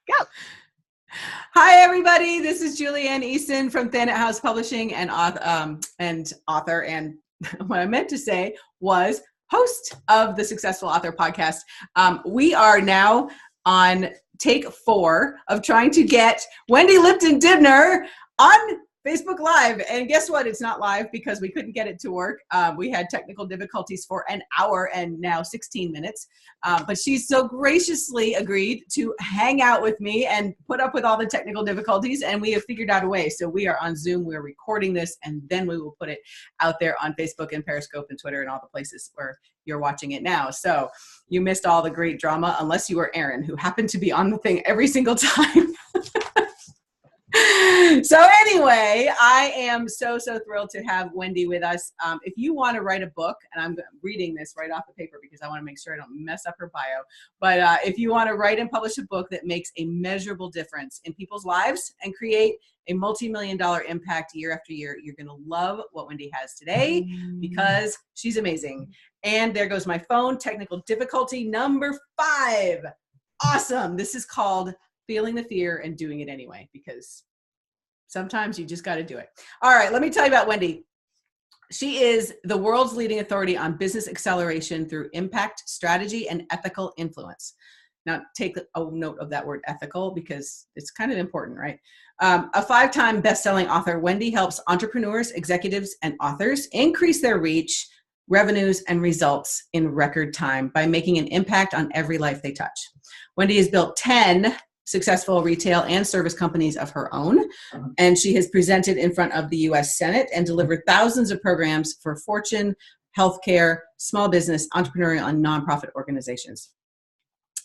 Go. Hi, everybody. This is Julianne Easton from Thanet House Publishing and author. And what I meant to say was host of the Successful Author Podcast. We are now on take 4 of trying to get Wendy Lipton-Dibner on Facebook Live. And guess what? It's not live because we couldn't get it to work. We had technical difficulties for an hour and now 16 minutes. But she's so graciously agreed to hang out with me and put up with all the technical difficulties. And we have figured out a way. So we are on Zoom. We're recording this, and then we will put it out there on Facebook and Periscope and Twitter and all the places where you're watching it now. So you missed all the great drama, unless you were Aaron, who happened to be on the thing every single time. So anyway, I am so thrilled to have Wendy with us. If you want to write a book, and I'm reading this right off the paper because I want to make sure I don't mess up her bio, but if you want to write and publish a book that makes a measurable difference in people's lives and create a multi-million-dollar impact year after year, you're going to love what Wendy has today because she's amazing. And there goes my phone. Technical difficulty number 5. Awesome. This is called Feeling the Fear and Doing It Anyway, because sometimes you just got to do it. All right, let me tell you about Wendy. She is the world's leading authority on business acceleration through impact, strategy, and ethical influence. Now, take a note of that word ethical because it's kind of important, right? A 5-time best-selling author, Wendy helps entrepreneurs, executives, and authors increase their reach, revenues, and results in record time by making an impact on every life they touch. Wendy has built 10 successful retail and service companies of her own. And she has presented in front of the U.S. Senate and delivered thousands of programs for Fortune, healthcare, small business, entrepreneurial, and nonprofit organizations.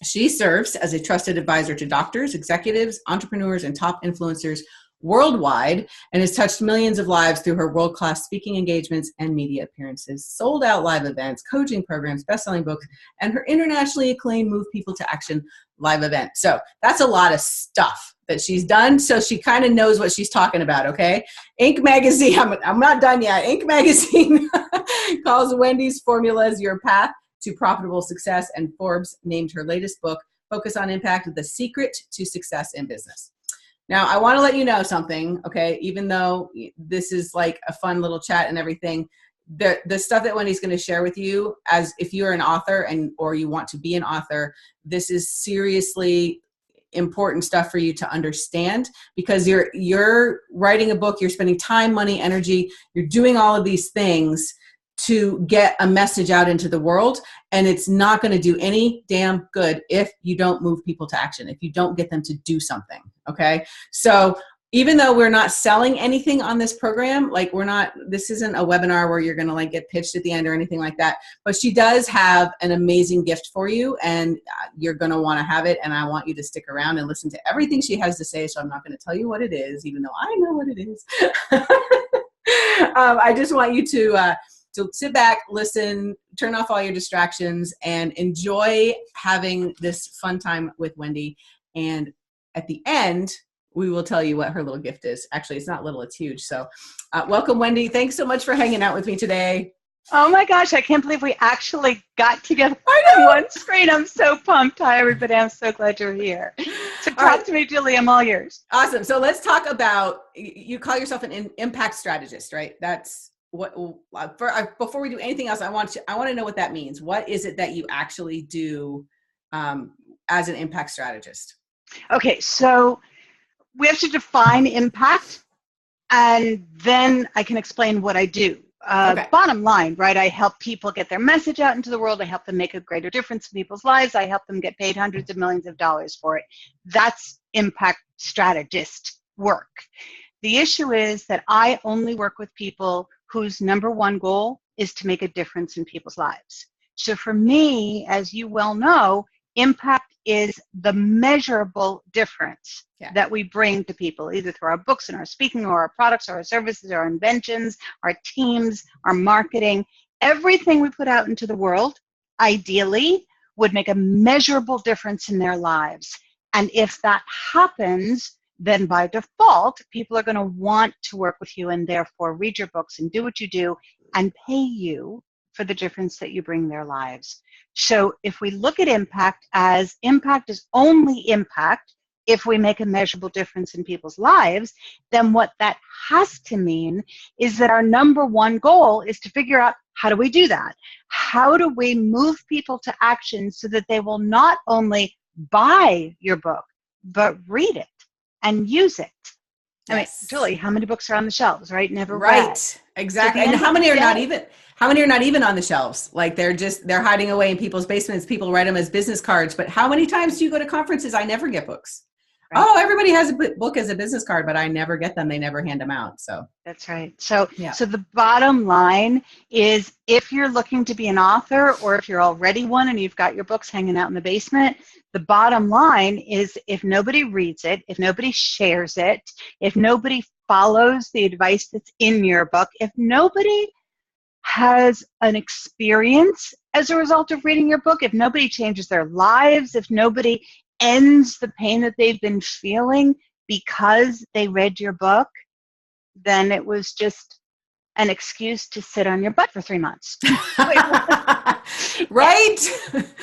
She serves as a trusted advisor to doctors, executives, entrepreneurs, and top influencers worldwide, and has touched millions of lives through her world-class speaking engagements and media appearances, sold-out live events, coaching programs, best-selling books, and her internationally acclaimed Move People to Action live event. So that's a lot of stuff that she's done. So she kind of knows what she's talking about, okay? Inc. Magazine, I'm not done yet. Inc. Magazine calls Wendy's formulas your path to profitable success, and Forbes named her latest book, Focus on Impact, The Secret to Success in Business. Now, I want to let you know something, okay? Even though this is like a fun little chat and everything, the stuff that Wendy's going to share with you, as if you're an author or you want to be an author, this is seriously important stuff for you to understand, because you're writing a book, you're spending time, money, energy, you're doing all of these things to get a message out into the world, and it's not going to do any damn good if you don't move people to action, if you don't get them to do something, okay? So even though we're not selling anything on this program, like this isn't a webinar where you're going to like get pitched at the end or anything like that, but she does have an amazing gift for you, and you're going to want to have it, and I want you to stick around and listen to everything she has to say, so I'm not going to tell you what it is, even though I know what it is. I just want you to sit back, listen, turn off all your distractions, and enjoy having this fun time with Wendy. And at the end, we will tell you what her little gift is. Actually, it's not little, it's huge. So welcome, Wendy. Thanks so much for hanging out with me today. Oh my gosh, I can't believe we actually got together on one screen. I'm so pumped. Hi, everybody. I'm so glad you're here. So talk to me, Julie. I'm all yours. Awesome. So let's talk about, you call yourself an impact strategist, right? That's before we do anything else, I want to know what that means. What is it that you actually do as an impact strategist? Okay, so we have to define impact, and then I can explain what I do. Okay. Bottom line, right? I help people get their message out into the world. I help them make a greater difference in people's lives. I help them get paid hundreds of millions of dollars for it. That's impact strategist work. The issue is that I only work with people whose number one goal is to make a difference in people's lives. So for me, as you well know, impact is the measurable difference that we bring to people, either through our books and our speaking or our products or our services, our inventions, our teams, our marketing. Everything we put out into the world, ideally, would make a measurable difference in their lives. And if that happens, then by default, people are going to want to work with you and therefore read your books and do what you do and pay you for the difference that you bring in their lives. So if we look at impact as impact is only impact if we make a measurable difference in people's lives, then what that has to mean is that our number one goal is to figure out, how do we do that? How do we move people to action so that they will not only buy your book, but read it and use it? I mean, Yes. Julie, how many books are on the shelves, right? Never read. Right. Exactly. So And how many are not even on the shelves? Like they're hiding away in people's basements. People write them as business cards. But how many times do you go to conferences? I never get books. Right. Oh, everybody has a book as a business card, but I never get them. They never hand them out. So that's right. So the bottom line is, if you're looking to be an author, or if you're already one and you've got your books hanging out in the basement, the bottom line is, if nobody reads it, if nobody shares it, if nobody follows the advice that's in your book, if nobody has an experience as a result of reading your book, if nobody changes their lives, if nobody ends the pain that they've been feeling because they read your book, then it was just an excuse to sit on your butt for 3 months. Right?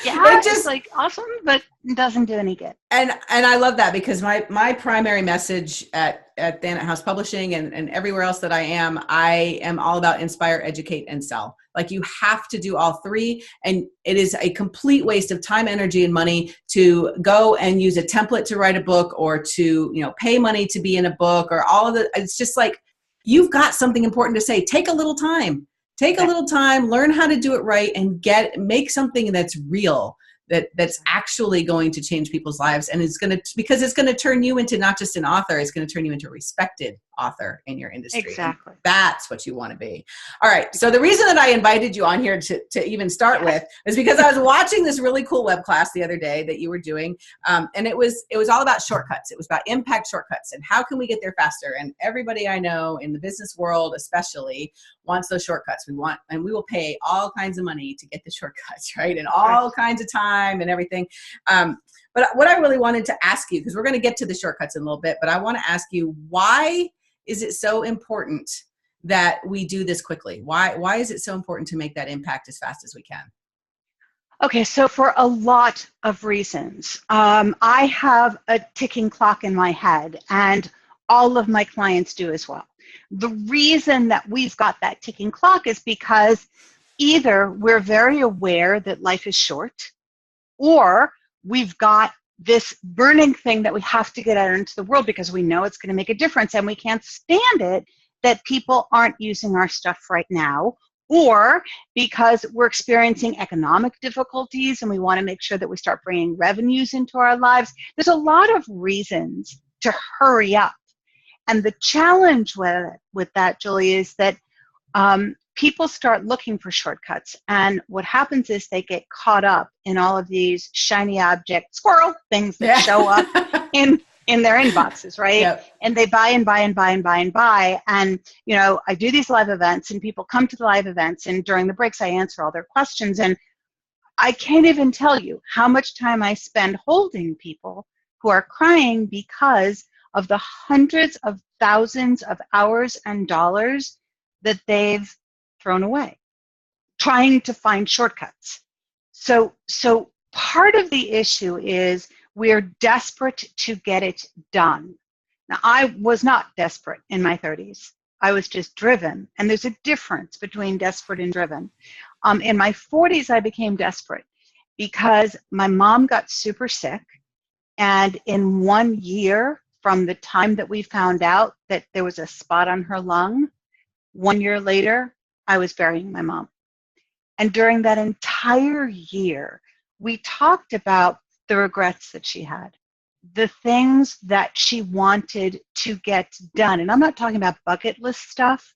Yeah, it's just like awesome, but it doesn't do any good. And I love that, because my primary message at Thanet House Publishing and everywhere else that I am all about inspire, educate, and sell. Like, you have to do all three, and it is a complete waste of time, energy, and money to go and use a template to write a book, or to pay money to be in a book, or all of the. It's just like, you've got something important to say. Take a little time. Take a little time, learn how to do it right, and make something that's real, that's actually going to change people's lives, and because it's going to turn you into not just an author, it's going to turn you into a respected author in your industry. Exactly. And that's what you want to be. All right. So the reason that I invited you on here to even start with is because I was watching this really cool web class the other day that you were doing. And it was all about shortcuts. It was about impact shortcuts and how can we get there faster. And everybody I know in the business world, especially, wants those shortcuts. We will pay all kinds of money to get the shortcuts, right? And all kinds of time and everything. But what I really wanted to ask you, because we're going to get to the shortcuts in a little bit, but I want to ask you, why is it so important that we do this quickly? Why is it so important to make that impact as fast as we can? Okay, so for a lot of reasons. I have a ticking clock in my head, and all of my clients do as well. The reason that we've got that ticking clock is because either we're very aware that life is short, or we've got this burning thing that we have to get out into the world because we know it's going to make a difference, and we can't stand it that people aren't using our stuff right now, or because we're experiencing economic difficulties and we want to make sure that we start bringing revenues into our lives. There's a lot of reasons to hurry up. And the challenge with that, Julie, is that people start looking for shortcuts, and what happens is they get caught up in all of these shiny object squirrel things that show up in their inboxes, right? Yep. And they buy and buy and buy and buy and buy. And I do these live events, and people come to the live events, and during the breaks I answer all their questions, and I can't even tell you how much time I spend holding people who are crying because of the hundreds of thousands of hours and dollars that they've thrown away trying to find shortcuts. So part of the issue is we're desperate to get it done. Now, I was not desperate in my 30s. I was just driven, and there's a difference between desperate and driven. In my 40s, I became desperate because my mom got super sick, and in 1 year from the time that we found out that there was a spot on her lung, 1 year later, I was burying my mom. And during that entire year, we talked about the regrets that she had, the things that she wanted to get done. And I'm not talking about bucket list stuff.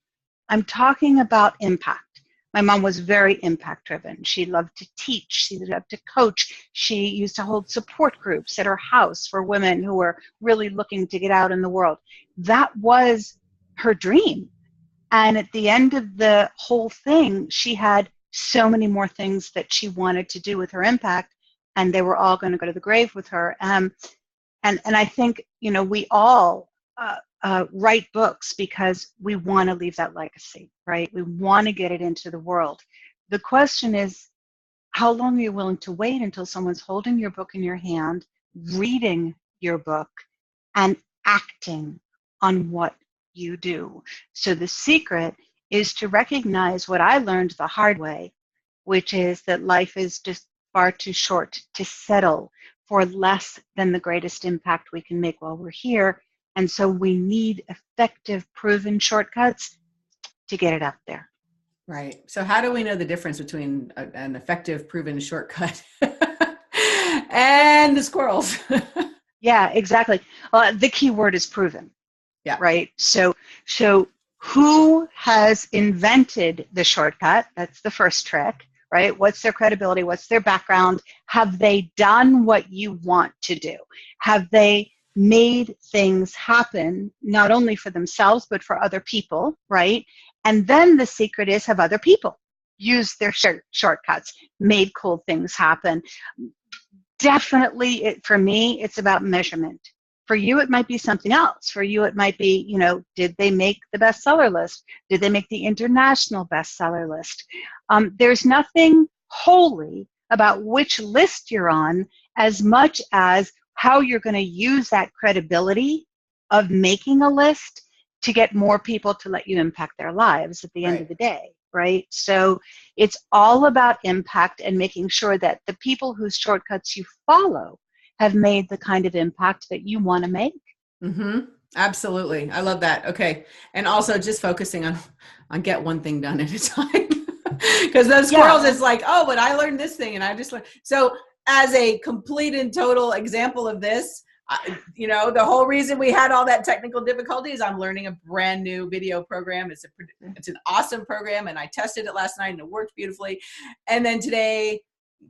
I'm talking about impact. My mom was very impact driven. She loved to teach. She loved to coach. She used to hold support groups at her house for women who were really looking to get out in the world. That was her dream. And at the end of the whole thing, she had so many more things that she wanted to do with her impact, and they were all going to go to the grave with her. And I think, we all write books because we want to leave that legacy, right? We want to get it into the world. The question is, how long are you willing to wait until someone's holding your book in your hand, reading your book and acting on what you do. So the secret is to recognize what I learned the hard way, which is that life is just far too short to settle for less than the greatest impact we can make while we're here. And so we need effective, proven shortcuts to get it out there. Right. So how do we know the difference between an effective, proven shortcut and the squirrels? Yeah, exactly. The key word is proven. Yeah. Right. So who has invented the shortcut? That's the first trick, right? What's their credibility? What's their background? Have they done what you want to do? Have they made things happen, not only for themselves, but for other people, right? And then the secret is, have other people used their shortcuts, made cool things happen? Definitely, for me, it's about measurement. For you, it might be something else. For you, it might be, did they make the bestseller list? Did they make the international bestseller list? There's nothing holy about which list you're on as much as how you're going to use that credibility of making a list to get more people to let you impact their lives at the end of the day, right? So it's all about impact and making sure that the people whose shortcuts you follow have made the kind of impact that you want to make. Mm-hmm. Absolutely. I love that. Okay. And also just focusing on get one thing done at a time. Because those squirrels, it's like, oh, but I learned this thing and I just learned. So as a complete and total example of this, the whole reason we had all that technical difficulties, I'm learning a brand new video program. It's an awesome program. And I tested it last night and it worked beautifully. And then today,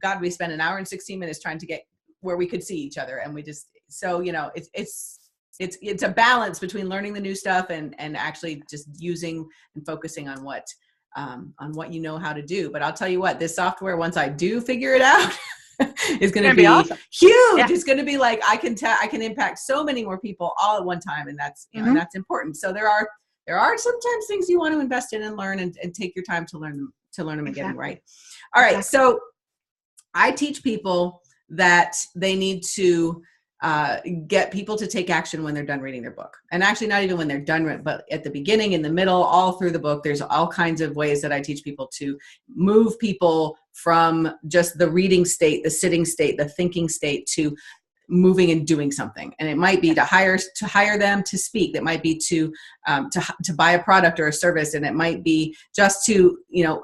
God, we spent an hour and 16 minutes trying to get where we could see each other. And we just, so, it's a balance between learning the new stuff and actually just using and focusing on what you know how to do. But I'll tell you what, this software, once I do figure it out, is going to be awesome. Huge. Yeah. It's going to be like, I can impact so many more people all at one time. And that's, and that's important. So there are sometimes things you want to invest in and learn and take your time to learn them and get them right. All right. So I teach people that they need to get people to take action when they're done reading their book. And actually not even when they're done, but at the beginning, in the middle, all through the book, there's all kinds of ways that I teach people to move people from just the reading state, the sitting state, the thinking state to moving and doing something. And it might be to hire them to speak. It might be to buy a product or a service. And it might be just to,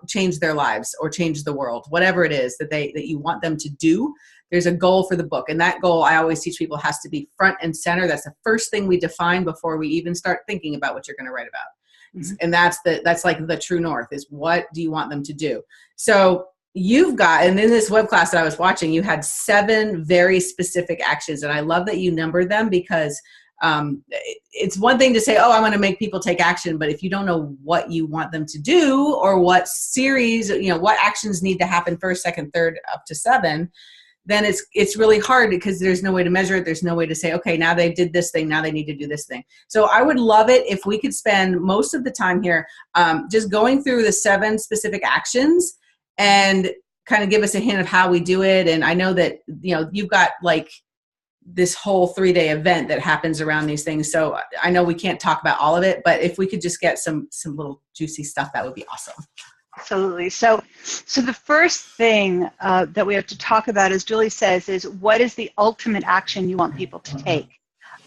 change their lives or change the world, whatever it is that you want them to do. There's a goal for the book. And that goal, I always teach people, has to be front and center. That's the first thing we define before we even start thinking about what you're going to write about. Mm-hmm. And that's like the true north, is what do you want them to do? So you've got, and in this web class that I was watching, you had 7 very specific actions. And I love that you numbered them, because it's one thing to say, oh, I want to make people take action. But if you don't know what you want them to do, or what series, what actions need to happen first, second, third, up to 7, then it's really hard, because there's no way to measure it. There's no way to say, okay, now they did this thing, now they need to do this thing. So I would love it if we could spend most of the time here just going through the 7 specific actions and kind of give us a hint of how we do it. And I know that, you've got like this whole 3-day event that happens around these things. So I know we can't talk about all of it, but if we could just get some little juicy stuff, that would be awesome. Absolutely. So the first thing that we have to talk about, as Julie says, is what is the ultimate action you want people to take?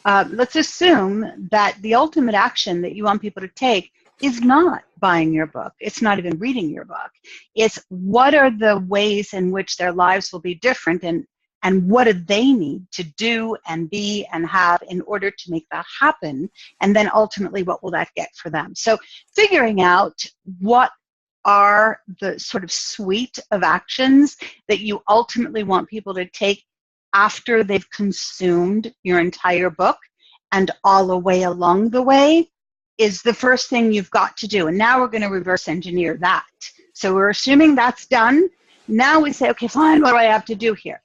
Let's assume that the ultimate action that you want people to take is not buying your book. It's not even reading your book. It's what are the ways in which their lives will be different, and what do they need to do and be and have in order to make that happen? And then ultimately, what will that get for them? So figuring out what are the sort of suite of actions that you ultimately want people to take after they've consumed your entire book, and all the way along the way, is the first thing you've got to do. And now we're going to reverse engineer that. So we're assuming that's done. Now we say, okay, fine, what do I have to do here?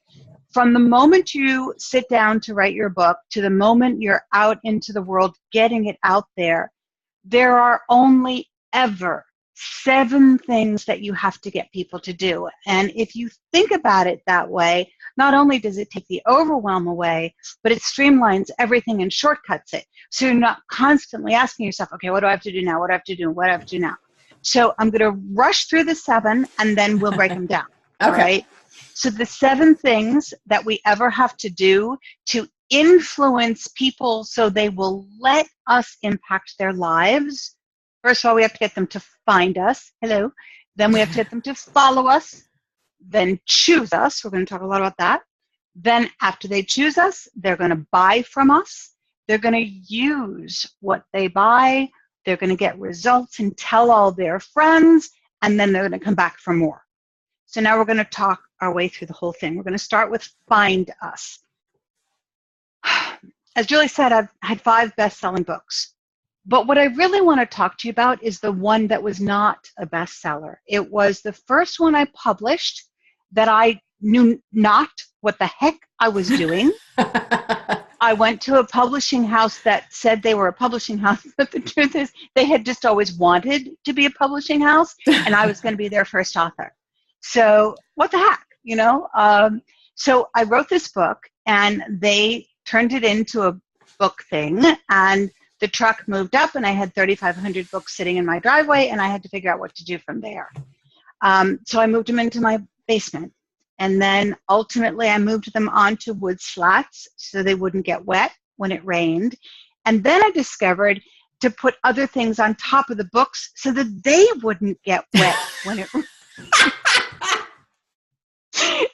From the moment you sit down to write your book to the moment you're out into the world getting it out there, there are only ever 7 things that you have to get people to do. And if you think about it that way, not only does it take the overwhelm away, but it streamlines everything and shortcuts it. So you're not constantly asking yourself, okay, what do I have to do now? What do I have to do? What do I have to do now? So I'm going to rush through the 7 and then we'll break them down. All right. So the 7 things that we ever have to do to influence people so they will let us impact their lives. First of all, we have to get them to find us. Hello. Then we have to get them to follow us, then choose us. We're going to talk a lot about that. Then after they choose us, they're going to buy from us. They're going to use what they buy. They're going to get results and tell all their friends, and then they're going to come back for more. So now we're going to talk our way through the whole thing. We're going to start with find us. As Julie said, I've had 5 best-selling books. But what I really want to talk to you about is the one that was not a bestseller. It was the first one I published that I knew not what the heck I was doing. I went to a publishing house that said they were a publishing house, but the truth is they had just always wanted to be a publishing house, and I was going to be their first author. So what the heck, you know? So I wrote this book, and they turned it into a book thing, and the truck moved up, and I had 3,500 books sitting in my driveway, and I had to figure out what to do from there. So I moved them into my basement. And then ultimately I moved them onto wood slats so they wouldn't get wet when it rained. And then I discovered to put other things on top of the books so that they wouldn't get wet when it rained.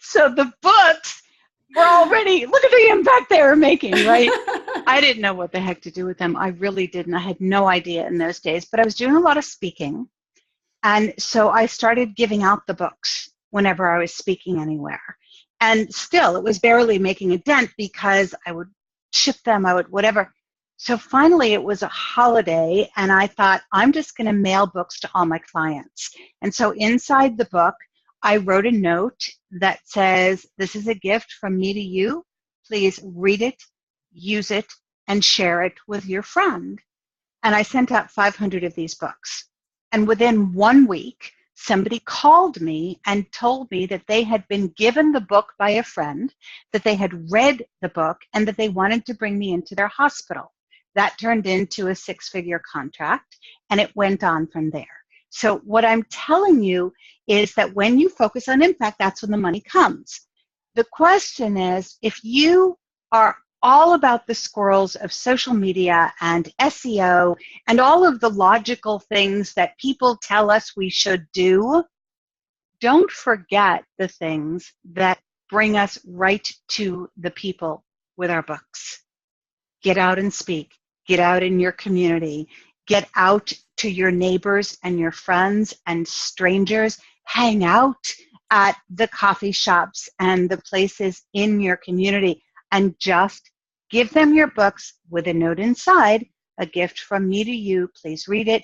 So the books were already, look at the impact they were making, right? I didn't know what the heck to do with them. I really didn't. I had no idea in those days, but I was doing a lot of speaking. And so I started giving out the books whenever I was speaking anywhere. And still, it was barely making a dent because I would ship them, I would whatever. So finally, it was a holiday, and I thought, I'm just going to mail books to all my clients. And so inside the book, I wrote a note that says, this is a gift from me to you. Please read it, use it, and share it with your friend. And I sent out 500 of these books. And within 1 week, somebody called me and told me that they had been given the book by a friend, that they had read the book, and that they wanted to bring me into their hospital. That turned into a 6-figure contract, and it went on from there. So what I'm telling you is that when you focus on impact, that's when the money comes. The question is, if you are all about the squirrels of social media and SEO and all of the logical things that people tell us we should do, don't forget the things that bring us right to the people with our books. Get out and speak. Get out in your community. Get out to your neighbors and your friends and strangers. Hang out at the coffee shops and the places in your community and just give them your books with a note inside, a gift from me to you. Please read it,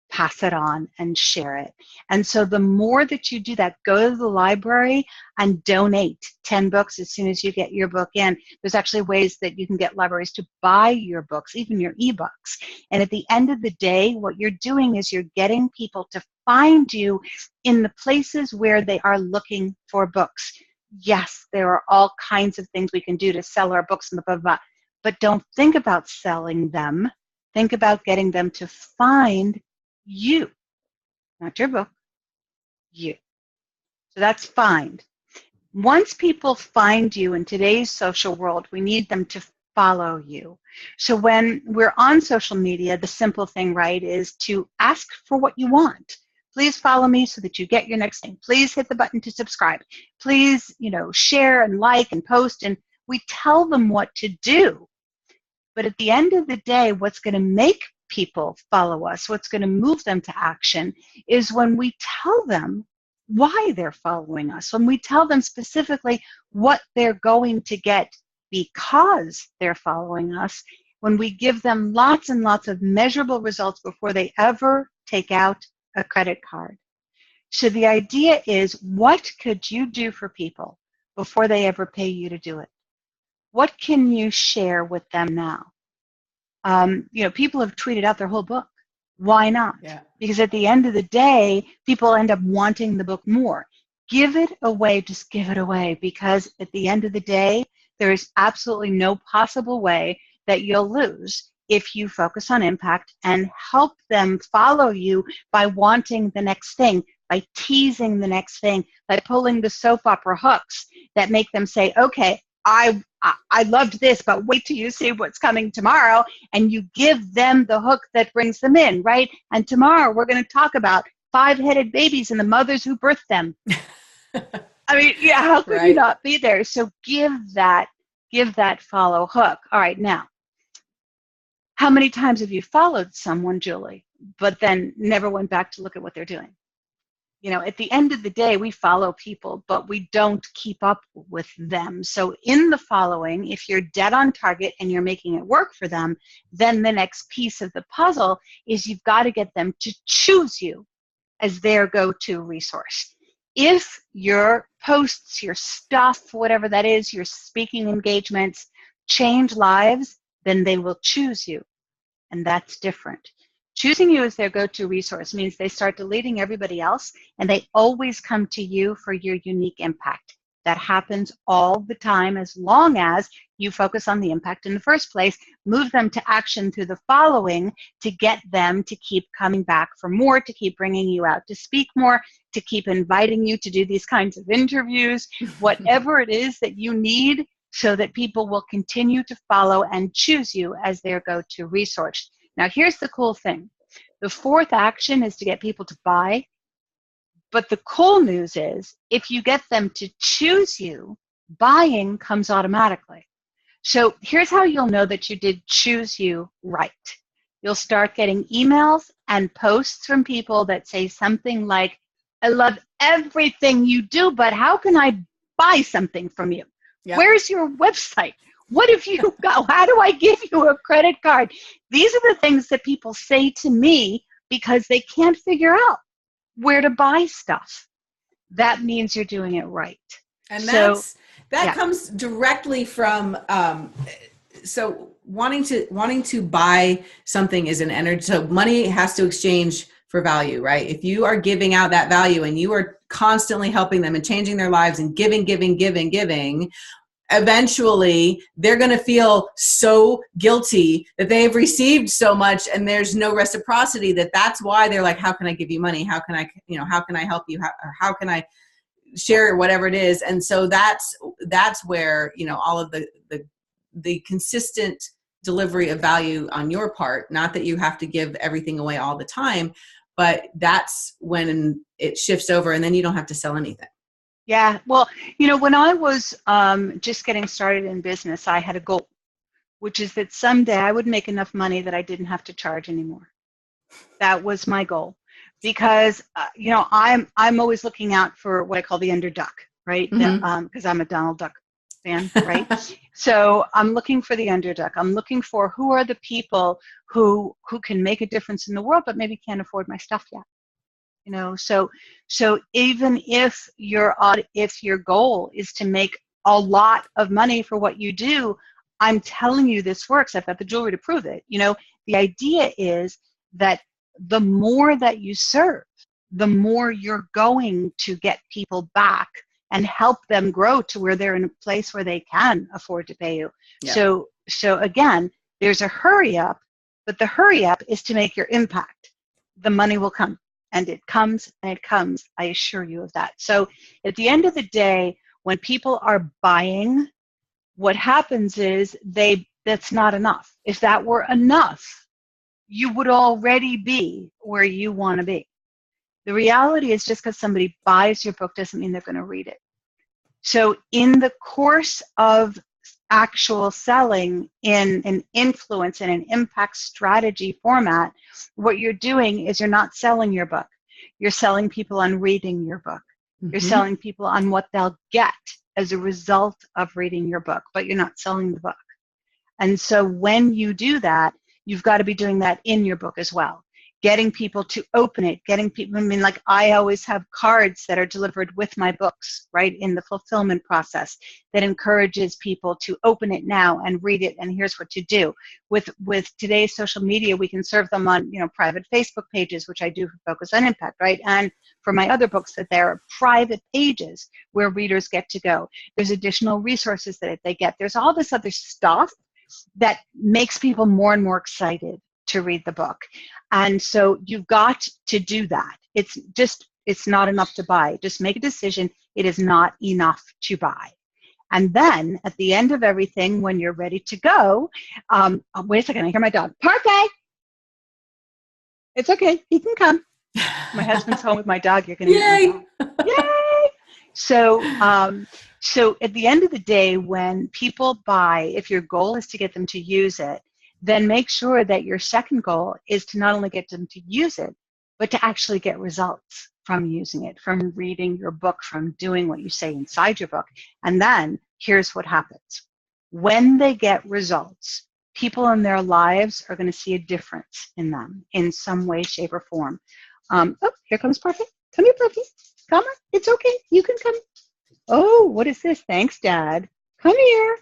pass it on, and share it. And so the more that you do that, go to the library and donate 10 books as soon as you get your book in. There's actually ways that you can get libraries to buy your books, even your ebooks. And at the end of the day, what you're doing is you're getting people to find you in the places where they are looking for books. Yes, there are all kinds of things we can do to sell our books and blah, blah, blah. But don't think about selling them. Think about getting them to find you, not your book, you. So that's find. Once people find you in today's social world, we need them to follow you. So when we're on social media, the simple thing, right, is to ask for what you want. Please follow me so that you get your next thing. Please hit the button to subscribe. Please, share and like and post, and we tell them what to do. But at the end of the day, what's going to make people follow us, what's going to move them to action, is when we tell them why they're following us, when we tell them specifically what they're going to get because they're following us, when we give them lots and lots of measurable results before they ever take out a credit card. So the idea is, what could you do for people before they ever pay you to do it? What can you share with them now? People have tweeted out their whole book. Why not? Yeah. Because at the end of the day, people end up wanting the book more. Give it away, just give it away, because at the end of the day, there is absolutely no possible way that you'll lose if you focus on impact and help them follow you by wanting the next thing, by teasing the next thing, by pulling the soap opera hooks that make them say, okay, I loved this, but wait till you see what's coming tomorrow. And you give them the hook that brings them in, right? And tomorrow we're going to talk about 5-headed babies and the mothers who birthed them. I mean, yeah, how could you not be there? So give that follow hook. All right, now, how many times have you followed someone, Julie, but then never went back to look at what they're doing? You know, at the end of the day, we follow people, but we don't keep up with them. So in the following, if you're dead on target and you're making it work for them, then the next piece of the puzzle is you've got to get them to choose you as their go-to resource. If your posts, your stuff, whatever that is, your speaking engagements change lives, then they will choose you. And that's different. Choosing you as their go-to resource means they start deleting everybody else and they always come to you for your unique impact. That happens all the time as long as you focus on the impact in the first place, move them to action through the following to get them to keep coming back for more, to keep bringing you out to speak more, to keep inviting you to do these kinds of interviews, whatever it is that you need so that people will continue to follow and choose you as their go-to resource. Now, here's the cool thing. The fourth action is to get people to buy. But the cool news is if you get them to choose you, buying comes automatically. So here's how you'll know that you did choose you right. You'll start getting emails and posts from people that say something like, I love everything you do, but how can I buy something from you? Yep. Where's your website? What have you got? How do I give you a credit card? These are the things that people say to me because they can't figure out where to buy stuff. That means you're doing it right. And that comes directly from so wanting to buy something is an energy. So money has to exchange for value, right? If you are giving out that value and you are constantly helping them and changing their lives and giving, eventually they're going to feel so guilty that they've received so much and there's no reciprocity. That's why they're like, how can I give you money? How can I help you? How can I share whatever it is? And so that's where, all of the consistent delivery of value on your part, not that you have to give everything away all the time, but that's when it shifts over and then you don't have to sell anything. Yeah, well, when I was just getting started in business, I had a goal, which is that someday I would make enough money that I didn't have to charge anymore. That was my goal, because I'm always looking out for what I call the underduck, right? Because I'm a Donald Duck fan, right? So I'm looking for the underduck. I'm looking for who are the people who can make a difference in the world, but maybe can't afford my stuff yet. So even if your goal is to make a lot of money for what you do, I'm telling you this works. I've got the jewelry to prove it. The idea is that the more that you serve, the more you're going to get people back and help them grow to where they're in a place where they can afford to pay you. Yeah. So again, there's a hurry up, but the hurry up is to make your impact. The money will come. And it comes and it comes, I assure you of that. So at the end of the day, when people are buying, what happens is that's not enough. If that were enough, you would already be where you want to be. The reality is just because somebody buys your book doesn't mean they're going to read it. So in the course of actual selling in an influence and an impact strategy format, what you're doing is you're not selling your book. You're selling people on reading your book. Mm-hmm. You're selling people on what they'll get as a result of reading your book, but you're not selling the book. And so when you do that, you've got to be doing that in your book as well. getting people to open it, getting people, I mean, like I always have cards that are delivered with my books, right, in the fulfillment process that encourages people to open it now and read it, and here's what to do. With today's social media, we can serve them on, private Facebook pages, which I do for Focus on Impact, right? And for my other books, that there are private pages where readers get to go. There's additional resources that they get. There's all this other stuff that makes people more and more excited to read the book. And so you've got to do that. It's not enough to buy. Just make a decision. It is not enough to buy. And then at the end of everything, when you're ready to go, wait a second, I hear my dog. Parfait! It's okay, he can come. My husband's home with my dog. You're going to Yay! Yay! So at the end of the day, when people buy, if your goal is to get them to use it, then make sure that your second goal is to not only get them to use it, but to actually get results from using it, from reading your book, from doing what you say inside your book. And then here's what happens. When they get results, people in their lives are going to see a difference in them in some way, shape, or form. Oh, here comes Parfait. Come here, Parfait. Come on. It's okay. You can come. Oh, what is this? Thanks, Dad. Come here.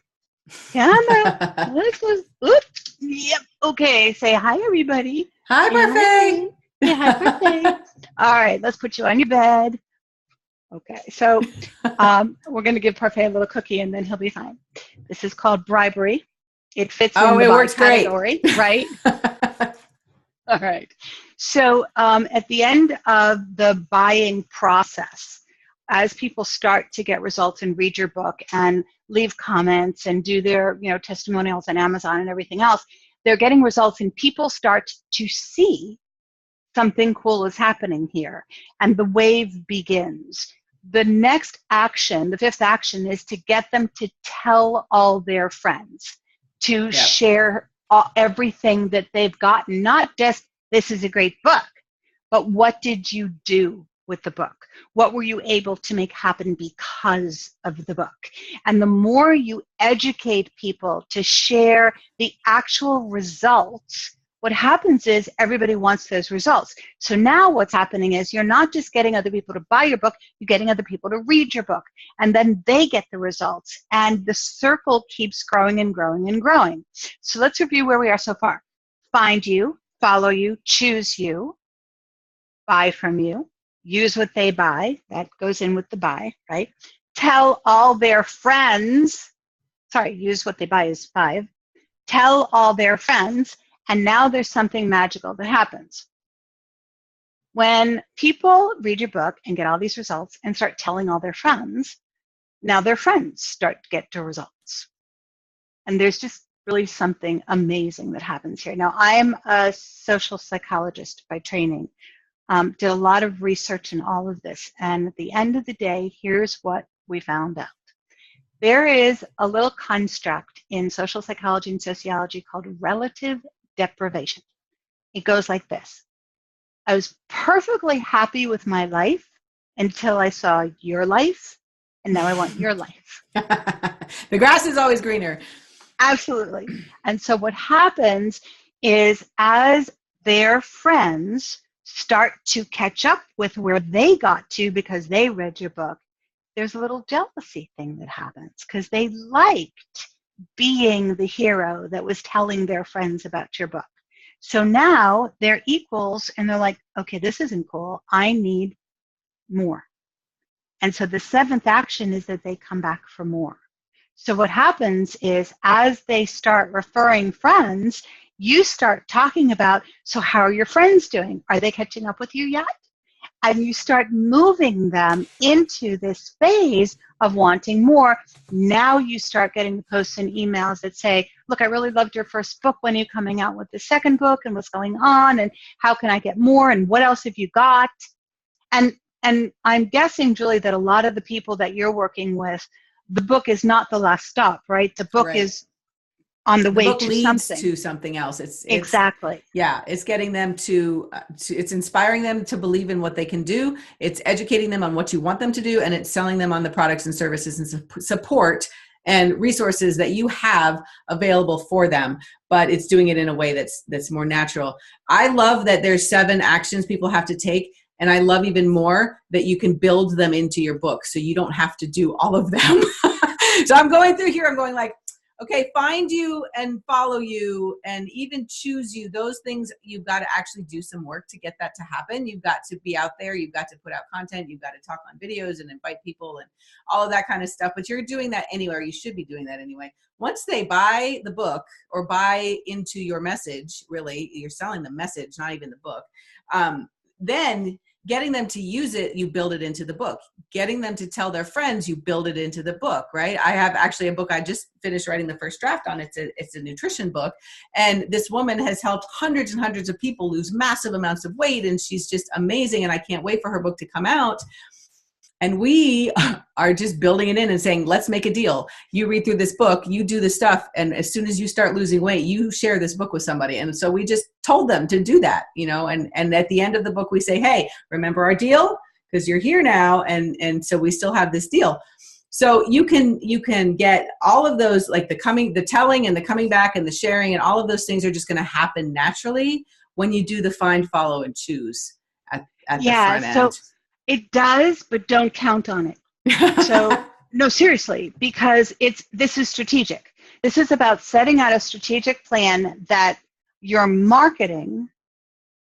Come on. Let's go. Oops. Yep. Okay. Say hi, everybody. Hi, Parfait. Yeah, hi, Parfait. All right. Let's put you on your bed. Okay. So we're going to give Parfait a little cookie, and then he'll be fine. This is called bribery. It fits in the works category, great. Right? All right. So at the end of the buying process, as people start to get results and read your book and leave comments and do their testimonials on Amazon and everything else, they're getting results, and people start to see something cool is happening here, and the wave begins. The next action, the fifth action, is to get them to tell all their friends, to share everything that they've gotten, not just this is a great book, but what did you do with the book? What were you able to make happen because of the book? And the more you educate people to share the actual results, what happens is everybody wants those results. So now what's happening is you're not just getting other people to buy your book, you're getting other people to read your book, and then they get the results, and the circle keeps growing and growing and growing. So let's review where we are so far. Find you, follow you, choose you, buy from you, use what they buy, that goes in with the buy, right? Tell all their friends, use what they buy is 5. Tell all their friends, and now there's something magical that happens. When people read your book and get all these results and start telling all their friends, now their friends start to get to results. And there's just really something amazing that happens here. Now, I'm a social psychologist by training. Did a lot of research in all of this. And at the end of the day, here's what we found out. There is a little construct in social psychology and sociology called relative deprivation. It goes like this. I was perfectly happy with my life until I saw your life, and now I want your life. The grass is always greener. Absolutely. And so what happens is as their friends start to catch up with where they got to because they read your book, there's a little jealousy thing that happens because they liked being the hero that was telling their friends about your book. So now they're equals, and they're like, okay, this isn't cool. I need more. And so the 7th action is that they come back for more. So what happens is as they start referring friends, you start talking about, so how are your friends doing? Are they catching up with you yet? And you start moving them into this phase of wanting more. Now you start getting the posts and emails that say, look, I really loved your first book. When are you coming out with the second book? And what's going on? And how can I get more? And what else have you got? And I'm guessing, Julie, that a lot of the people that you're working with, the book is not the last stop, right? The book is on the way book to leads something. to something else. It's exactly. Yeah, it's getting them to it's inspiring them to believe in what they can do. It's educating them on what you want them to do, and it's selling them on the products and services and support and resources that you have available for them, but it's doing it in a way that's more natural. I love that there's 7 actions people have to take. And I love even more that you can build them into your book, so you don't have to do all of them. So I'm going through here, I'm going like, okay, find you and follow you and even choose you. Those things, you've got to actually do some work to get that to happen. You've got to be out there. You've got to put out content. You've got to talk on videos and invite people and all of that kind of stuff. But you're doing that anywhere. You should be doing that anyway. Once they buy the book or buy into your message, really, you're selling the message, not even the book. Then getting them to use it, you build it into the book. Getting them to tell their friends, you build it into the book, right? I have actually a book I just finished writing the first draft on. It's a nutrition book. And this woman has helped hundreds and hundreds of people lose massive amounts of weight. And she's just amazing. And I can't wait for her book to come out. And we are just building it in and saying, let's make a deal. You read through this book, you do the stuff. And as soon as you start losing weight, you share this book with somebody. And so we just told them to do that, and at the end of the book, we say, hey, remember our deal? Because you're here now. And so we still have this deal. So you can get all of those, like the telling and the coming back and the sharing, and all of those things are just going to happen naturally when you do the find, follow, and choose at the front end. So it does, but don't count on it. So no, seriously, because this is strategic. This is about setting out a strategic plan that your marketing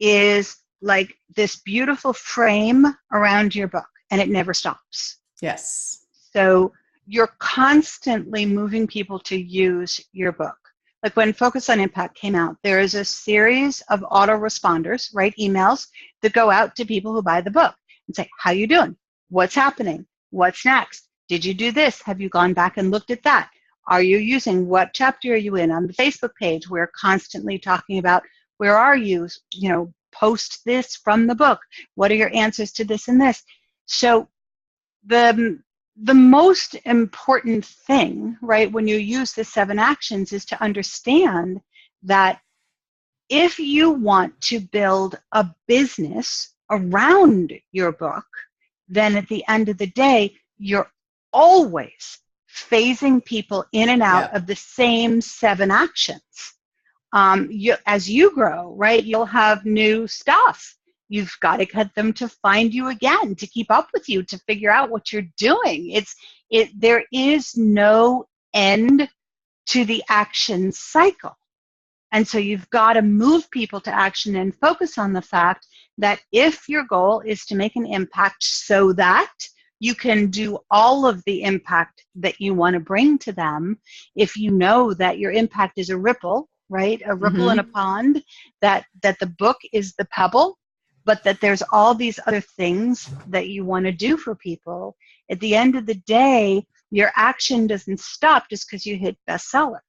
is like this beautiful frame around your book, and it never stops. Yes. So you're constantly moving people to use your book. Like when Focus on Impact came out, there is a series of autoresponders, right? Emails that go out to people who buy the book and say, how you doing? What's happening? What's next? Did you do this? Have you gone back and looked at that? Are you using, what chapter are you in? On the Facebook page, we're constantly talking about, where are you? Post this from the book. What are your answers to this and this? So the most important thing, right, when you use the 7 actions is to understand that if you want to build a business around your book, then at the end of the day, you're always phasing people in and out of the same 7 actions. As you grow, right, you'll have new stuff. You've got to get them to find you again, to keep up with you, to figure out what you're doing. There is no end to the action cycle. And so you've got to move people to action and focus on the fact that if your goal is to make an impact so that you can do all of the impact that you want to bring to them, if you know that your impact is a ripple, right? A ripple in a pond, that the book is the pebble, but that there's all these other things that you want to do for people. At the end of the day, your action doesn't stop just because you hit bestseller.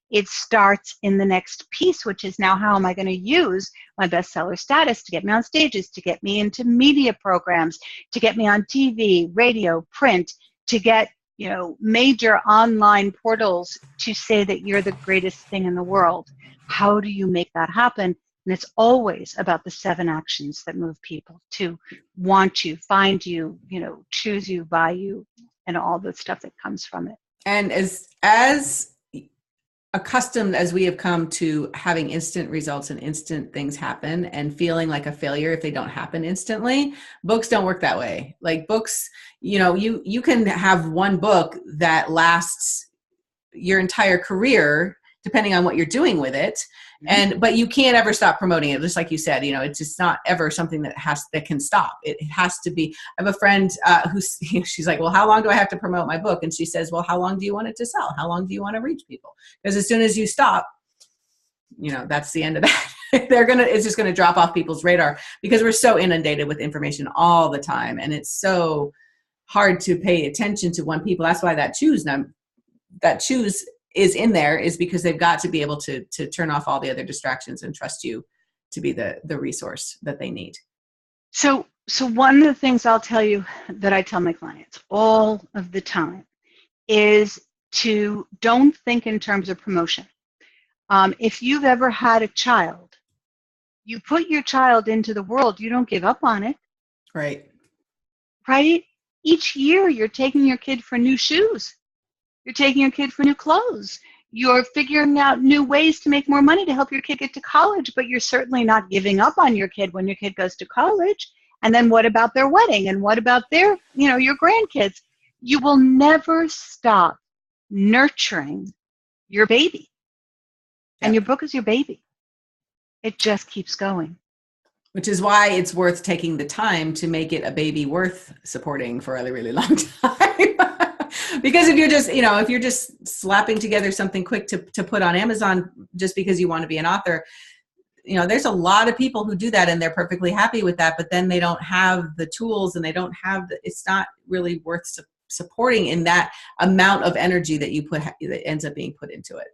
It starts in the next piece, which is now, how am I going to use my bestseller status to get me on stages, to get me into media programs, to get me on TV, radio, print, to get major online portals to say that you're the greatest thing in the world. How do you make that happen? And it's always about the 7 actions that move people to want you, find you, choose you, buy you, and all the stuff that comes from it. And as accustomed as we have come to having instant results and instant things happen and feeling like a failure if they don't happen instantly, books don't work that way. Like books, you can have one book that lasts your entire career depending on what you're doing with it. But you can't ever stop promoting it. Just like you said, it's just not ever something that can stop. It has to be. I have a friend she's like, well, how long do I have to promote my book? And she says, well, how long do you want it to sell? How long do you want to reach people? Because as soon as you stop, that's the end of that. It's just going to drop off people's radar because we're so inundated with information all the time. And it's so hard to pay attention to one people. That's why that choose is in there, is because they've got to be able to turn off all the other distractions and trust you to be the resource that they need. So one of the things I'll tell you that I tell my clients all of the time is to don't think in terms of promotion. If you've ever had a child, you put your child into the world, you don't give up on it. Right. Right? Each year you're taking your kid for new shoes. You're taking your kid for new clothes. You're figuring out new ways to make more money to help your kid get to college, but you're certainly not giving up on your kid when your kid goes to college. And then what about their wedding? And what about their, your grandkids? You will never stop nurturing your baby. And your book is your baby. It just keeps going. Which is why it's worth taking the time to make it a baby worth supporting for a really long time. Because if you're just slapping together something quick to put on Amazon just because you want to be an author, there's a lot of people who do that and they're perfectly happy with that, but then they don't have the tools and they don't have it's not really worth supporting in that amount of energy that you put that ends up being put into it.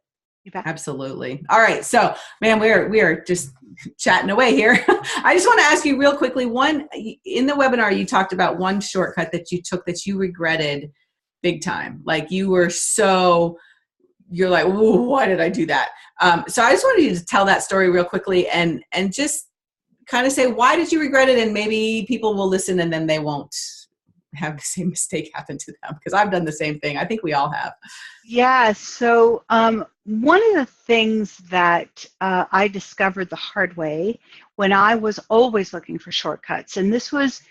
Absolutely. All right. So, man, we are just chatting away here. I just want to ask you real quickly, in the webinar, you talked about one shortcut that you took that you regretted big time. Like you're like, why did I do that? So I just wanted you to tell that story real quickly and just kind of say, why did you regret it? And maybe people will listen and then they won't have the same mistake happen to them, because I've done the same thing. I think we all have. Yeah. So one of the things that I discovered the hard way when I was always looking for shortcuts, and this was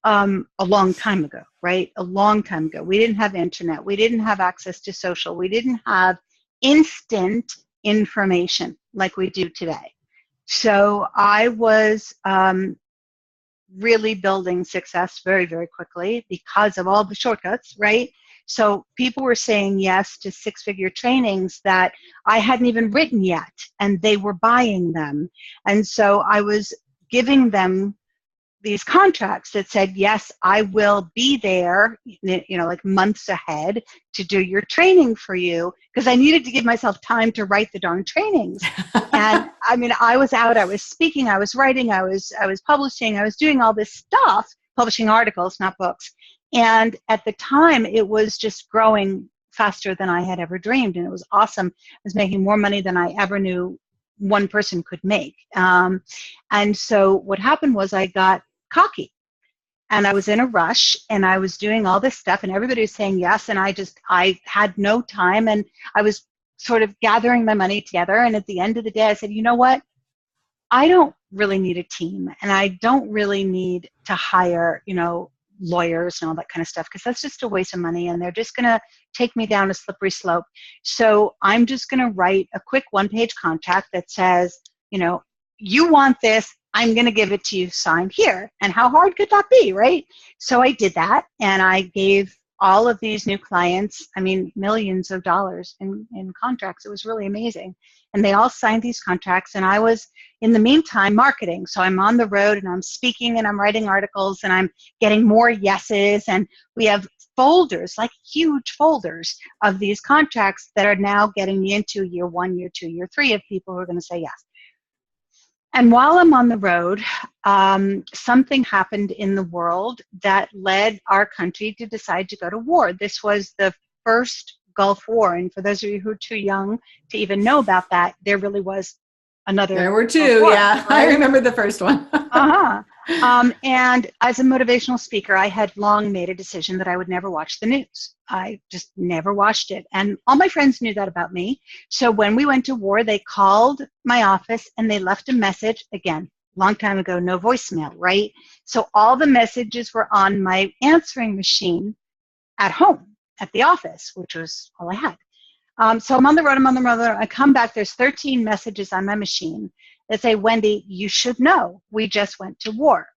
a long time ago, right? A long time ago. We didn't have internet. We didn't have access to social. We didn't have instant information like we do today. So I was really building success very, very quickly because of all the shortcuts, right? So people were saying yes to six-figure trainings that I hadn't even written yet, and they were buying them. And so I was giving them these contracts that said, yes, I will be there, like months ahead to do your training for you, because I needed to give myself time to write the darn trainings. And I mean, I was out, I was speaking, I was writing, I was publishing, I was doing all this stuff, publishing articles, not books. And at the time, it was just growing faster than I had ever dreamed. And it was awesome. I was making more money than I ever knew one person could make. And so what happened was I got cocky, and I was in a rush, and I was doing all this stuff, and everybody was saying yes, and I had no time, and I was sort of gathering my money together. And at the end of the day, I said, you know what? I don't really need a team, and I don't really need to hire, lawyers and all that kind of stuff, because that's just a waste of money, and they're just going to take me down a slippery slope. So I'm just going to write a quick one-page contract that says, you want this, I'm going to give it to you, signed here. And how hard could that be, right? So I did that, and I gave all of these new clients, millions of dollars in contracts. It was really amazing. And they all signed these contracts, and I was, in the meantime, marketing. So I'm on the road, and I'm speaking, and I'm writing articles, and I'm getting more yeses. And we have folders, like huge folders of these contracts that are now getting me into year 1, year 2, year 3 of people who are going to say yes. And while I'm on the road, something happened in the world that led our country to decide to go to war. This was the first Gulf War. And for those of you who are too young to even know about that, there really was another. There were two, war, yeah. Right? I remember the first one. And as a motivational speaker, I had long made a decision that I would never watch the news. I just never watched it. And all my friends knew that about me. So when we went to war, they called my office and they left a message. Again, long time ago, no voicemail, right? So all the messages were on my answering machine at home, at the office, which was all I had. So I'm on the road, I come back, there's 13 messages on my machine that say, Wendy, you should know, we just went to war.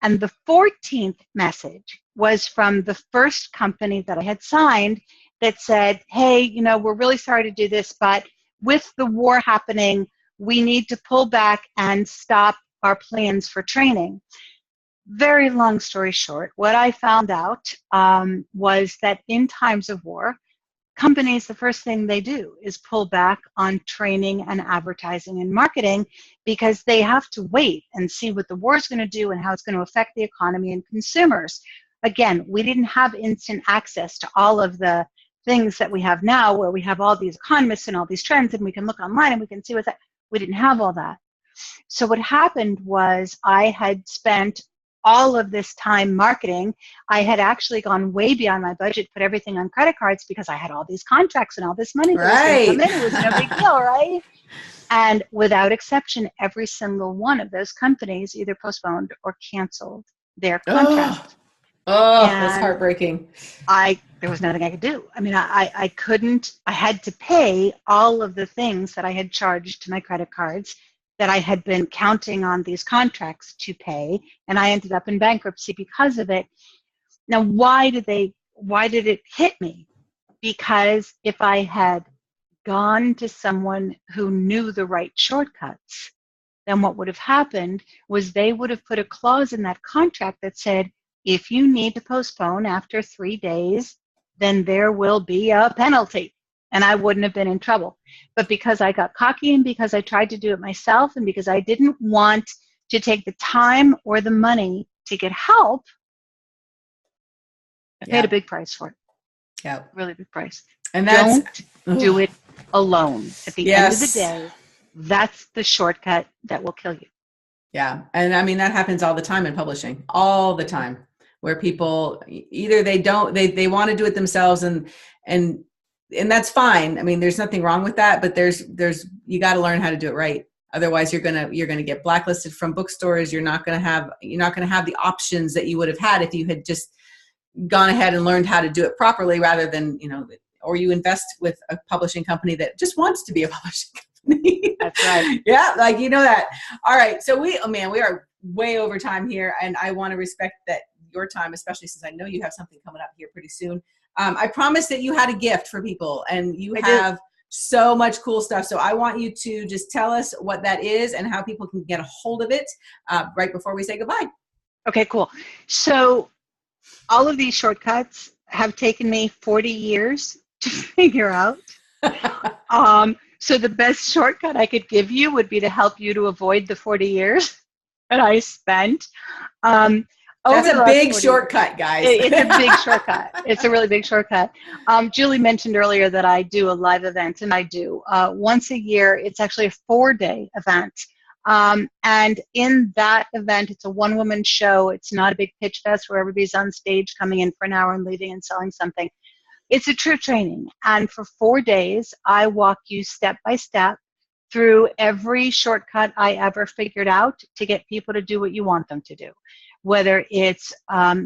And the 14th message was from the first company that I had signed that said, hey, we're really sorry to do this, but with the war happening, we need to pull back and stop our plans for training. Very long story short, what I found out was that in times of war, companies, the first thing they do is pull back on training and advertising and marketing, because they have to wait and see what the war is going to do and how it's going to affect the economy and consumers. Again, we didn't have instant access to all of the things that we have now, where we have all these economists and all these trends, and we can look online and we can see what's that. We didn't have all that. So what happened was I had spent all of this time marketing. I had actually gone way beyond my budget, put everything on credit cards because I had all these contracts and all this money that was going to come in. It was no big deal, right? And without exception, every single one of those companies either postponed or canceled their contract. Oh, that's heartbreaking. There was nothing I could do. I mean, I couldn't, I had to pay all of the things that I had charged to my credit cards that I had been counting on these contracts to pay, and I ended up in bankruptcy because of it. Now, why did it hit me? Because if I had gone to someone who knew the right shortcuts, then what would have happened was they would have put a clause in that contract that said, if you need to postpone after 3 days, then there will be a penalty, and I wouldn't have been in trouble. But because I got cocky and because I tried to do it myself and because I didn't want to take the time or the money to get help, I paid a big price for it. Yeah. Really big price. And don't do it alone. At the end of the day, that's the shortcut that will kill you. Yeah. And I mean, that happens all the time in publishing, all the time, where people either they want to do it themselves and that's fine. I mean, there's nothing wrong with that, but you got to learn how to do it right. Otherwise you're going to get blacklisted from bookstores. You're not going to have the options that you would have had if you had just gone ahead and learned how to do it properly, rather than, or you invest with a publishing company that just wants to be a publishing company. That's right. Yeah. Like, that. All right. So we are way over time here, and I want to respect your time, especially since I know you have something coming up here pretty soon. I promised that you had a gift for people, and you have so much cool stuff. So I want you to just tell us what that is and how people can get a hold of it right before we say goodbye. Okay, cool. So all of these shortcuts have taken me 40 years to figure out. So the best shortcut I could give you would be to help you to avoid the 40 years that I spent. That's a big shortcut, guys. It's a big shortcut. It's a really big shortcut. Julie mentioned earlier that I do a live event, and I do. Once a year, it's actually a 4-day event. And in that event, it's a one-woman show. It's not a big pitch fest where everybody's on stage coming in for an hour and leaving and selling something. It's a true training. And for 4 days, I walk you step by step through every shortcut I ever figured out to get people to do what you want them to do. Whether it's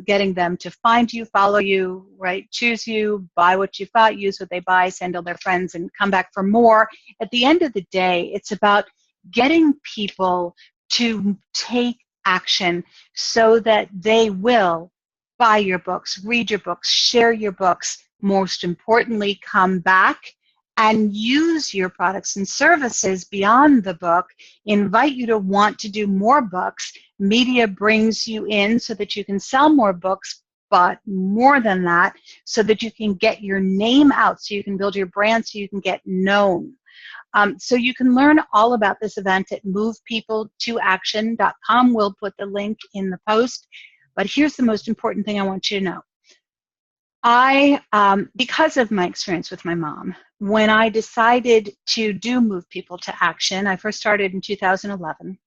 getting them to find you, follow you, right, choose you, buy what you thought, use what they buy, send all their friends, and come back for more. At the end of the day, it's about getting people to take action so that they will buy your books, read your books, share your books, most importantly, come back and use your products and services beyond the book, invite you to want to do more books. Media brings you in so that you can sell more books, but more than that, so that you can get your name out, so you can build your brand, so you can get known. So you can learn all about this event at movepeopletoaction.com. We'll put the link in the post. But here's the most important thing I want you to know. Because of my experience with my mom, when I decided to do Move People to Action, I first started in 2011.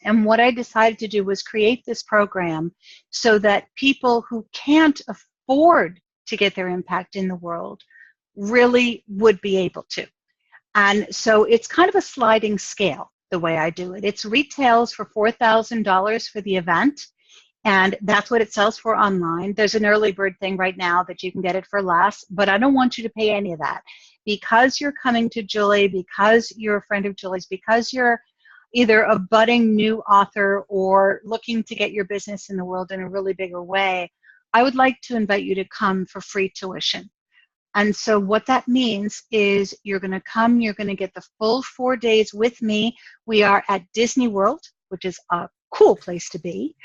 And what I decided to do was create this program so that people who can't afford to get their impact in the world really would be able to. And so it's kind of a sliding scale, the way I do it. It's retails for $4,000 for the event, and that's what it sells for online. There's an early bird thing right now that you can get it for less, but I don't want you to pay any of that. Because you're coming to Julie, because you're a friend of Julie's, because you're either a budding new author or looking to get your business in the world in a really bigger way, I would like to invite you to come for free tuition. And so what that means is you're going to come, you're going to get the full 4 days with me. We are at Disney World, which is a cool place to be.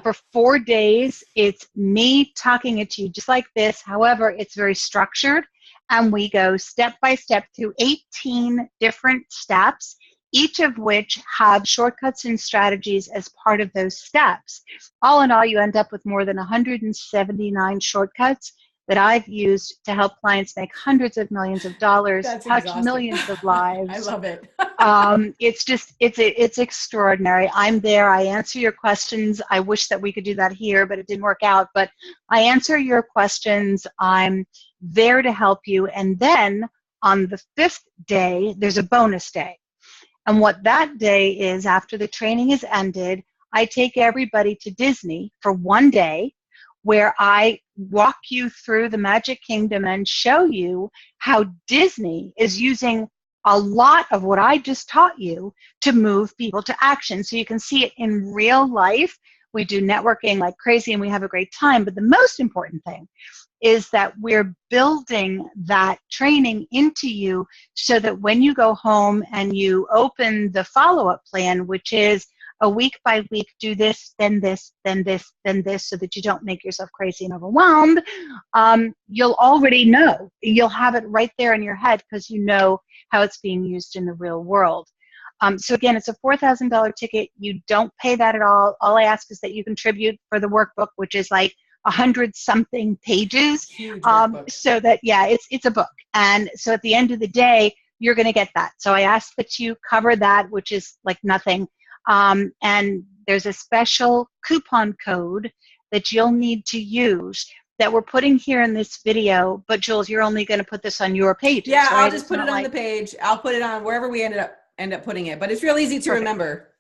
For 4 days, it's me talking it to you just like this. However, it's very structured, and we go step by step through 18 different steps, each of which have shortcuts and strategies as part of those steps. All in all, you end up with more than 179 shortcuts that I've used to help clients make hundreds of millions of dollars, That's touch exhausting. millions of I lives. love it. It's extraordinary. I'm there. I answer your questions. I wish that we could do that here, but it didn't work out. But I answer your questions. I'm there to help you. And then on the 5th day, there's a bonus day. And what that day is, after the training is ended, I take everybody to Disney for one day, where I walk you through the Magic Kingdom and show you how Disney is using a lot of what I just taught you to move people to action. So you can see it in real life. We do networking like crazy and we have a great time. But the most important thing is that we're building that training into you so that when you go home and you open the follow-up plan, which is a week by week, do this, then this, then this, then this, so that you don't make yourself crazy and overwhelmed, you'll already know. You'll have it right there in your head because you know how it's being used in the real world. So again, it's a $4,000 ticket. You don't pay that at all. All I ask is that you contribute for the workbook, which is like 100-something pages. So that, yeah, it's a book. And so at the end of the day, you're going to get that. So I ask that you cover that, which is like nothing. And there's a special coupon code that you'll need to use that we're putting here in this video. But Jules, you're only going to put this on your pages, yeah, right? I'll just put it on the page. I'll put it on wherever we end up putting it. But it's real easy to remember.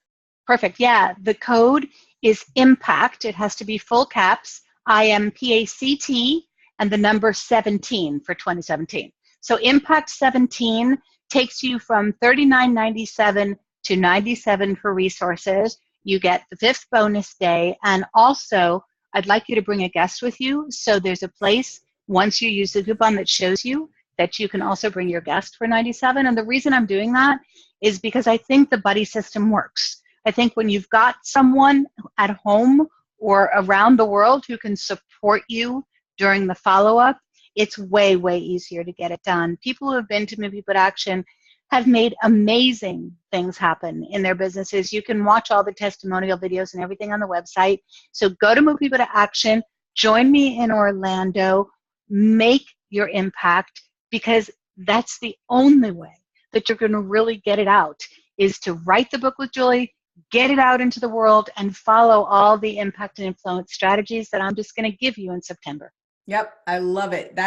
Perfect. Yeah, the code is IMPACT. It has to be full caps, IMPACT, and the number 17 for 2017. So IMPACT 17 takes you from $39.97 to $97 for resources. You get the 5th bonus day, and also I'd like you to bring a guest with you. So there's a place, once you use the coupon, that shows you that you can also bring your guest for $97. And the reason I'm doing that is because I think the buddy system works. I think when you've got someone at home or around the world who can support you during the follow-up, it's way, way easier to get it done. People who have been to Move People to Action have made amazing things happen in their businesses. You can watch all the testimonial videos and everything on the website. So go to Move People to Action, join me in Orlando, make your impact, because that's the only way that you're going to really get it out, is to write the book with Julie, get it out into the world, and follow all the impact and influence strategies that I'm just going to give you in September. Yep, I love it.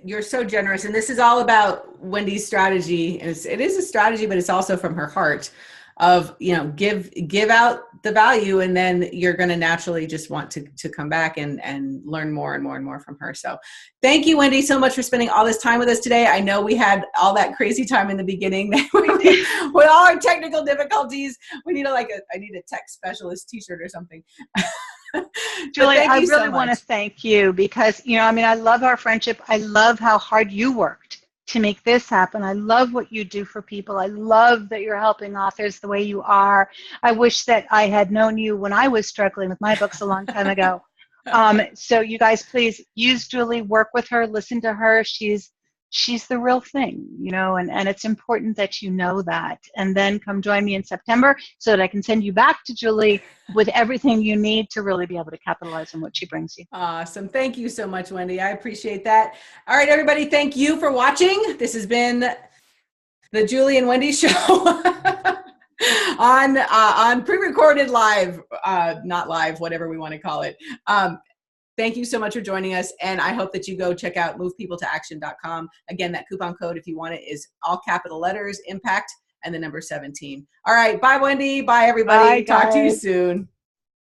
You're so generous, and this is all about Wendy's strategy. And it is a strategy, but it's also from her heart of, give out the value, and then you're going to naturally just want to come back and learn more and more and more from her. So thank you, Wendy, so much for spending all this time with us today. I know we had all that crazy time in the beginning with all our technical difficulties. We need I need a tech specialist t-shirt or something. Julie, I really want to thank you because, I love our friendship. I love how hard you worked to make this happen. I love what you do for people. I love that you're helping authors the way you are. I wish that I had known you when I was struggling with my books a long time ago. So you guys, please use Julie, work with her, listen to her. She's the real thing, and it's important that you know that. And then come join me in September so that I can send you back to Julie with everything you need to really be able to capitalize on what she brings you. Awesome. Thank you so much, Wendy. I appreciate that. All right, everybody. Thank you for watching. This has been the Julie and Wendy show on pre-recorded live, not live, whatever we want to call it. Thank you so much for joining us, and I hope that you go check out movepeopletoaction.com. Again, that coupon code, if you want it, is all capital letters, IMPACT, and the number 17. All right, bye, Wendy. Bye, everybody. Bye, Talk to you guys. soon.